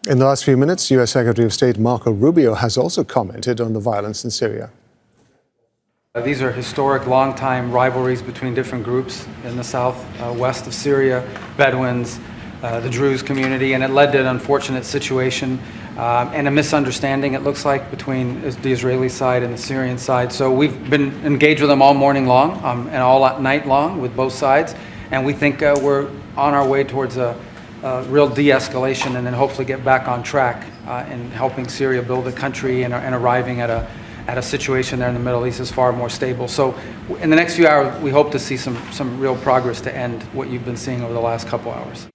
In the last few minutes, U.S. Secretary of State Marco Rubio has also commented on the violence in Syria. These are historic, long-time rivalries between different groups in the southwest of Syria, Bedouins, the Druze community, and it led to an unfortunate situation and a misunderstanding, it looks like, between the Israeli side and the Syrian side. So we've been engaged with them all morning long and all night long with both sides, and we think we're on our way towards a real de-escalation and then hopefully get back on track in helping Syria build a country and arriving at a situation there in the Middle East is far more stable. So in the next few hours, we hope to see some real progress to end what you've been seeing over the last couple hours.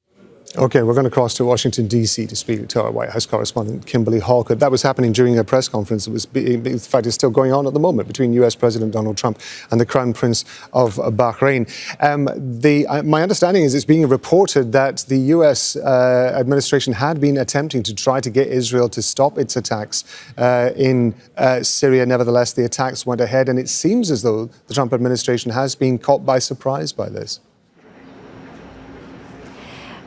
Okay, we're going to cross to Washington, D.C. to speak to our White House correspondent, Kimberly Halkett. That was happening during a press conference that was, in fact, is still going on at the moment between U.S. President Donald Trump and the Crown Prince of Bahrain. My understanding is it's being reported that the U.S. administration had been attempting to try to get Israel to stop its attacks in Syria. Nevertheless, the attacks went ahead, and it seems as though the Trump administration has been caught by surprise by this.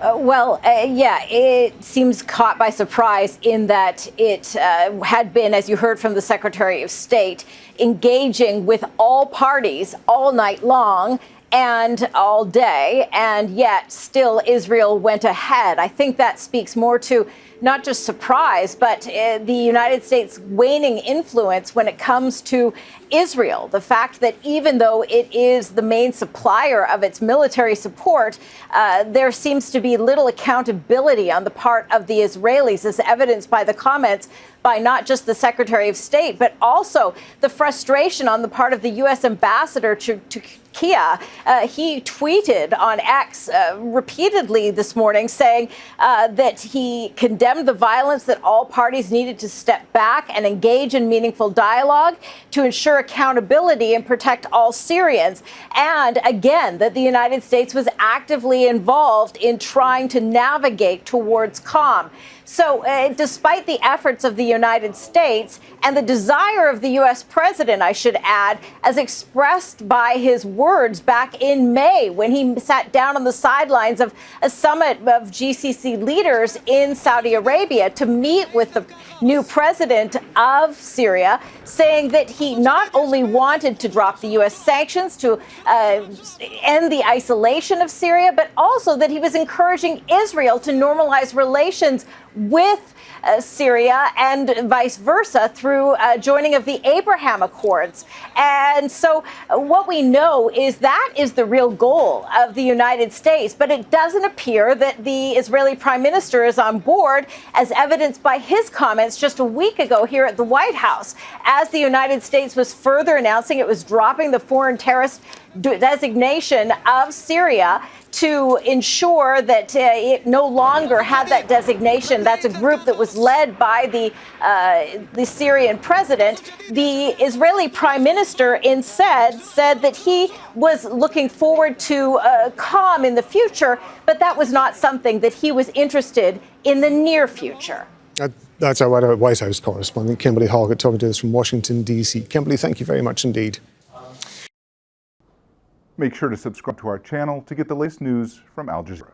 Yeah, it seems caught by surprise in that it had been, as you heard from the Secretary of State, engaging with all parties all night long and all day, and yet still Israel went ahead. I think that speaks more to not just surprise, but the United States' waning influence when it comes to Israel. The fact that even though it is the main supplier of its military support, there seems to be little accountability on the part of the Israelis, as evidenced by the comments by not just the Secretary of State, but also the frustration on the part of the U.S. ambassador to Kiev. He tweeted on X repeatedly this morning saying that he condemned the violence, that all parties needed to step back and engage in meaningful dialogue to ensure accountability and protect all Syrians. And again, that the United States was actively involved in trying to navigate towards calm. So despite the efforts of the United States and the desire of the U.S. president, I should add, as expressed by his words back in May when he sat down on the sidelines of a summit of GCC leaders in Saudi Arabia to meet with the new president of Syria, saying that he not only wanted to drop the U.S. sanctions to end the isolation of Syria, but also that he was encouraging Israel to normalize relations with Syria and vice versa through joining of the Abraham Accords. And so what we know is that is the real goal of the United States. But it doesn't appear that the Israeli Prime Minister is on board, as evidenced by his comments just a week ago here at the White House, as the United States was further announcing it was dropping the foreign terrorist designation of Syria to ensure that it no longer had that designation. That's a group that was led by the Syrian president. The Israeli prime minister instead said that he was looking forward to calm in the future, but that was not something that he was interested in the near future. That's our White House correspondent, Kimberly Halkett, talking to us from Washington, D.C. Kimberly, thank you very much indeed. Make sure to subscribe to our channel to get the latest news from Al Jazeera.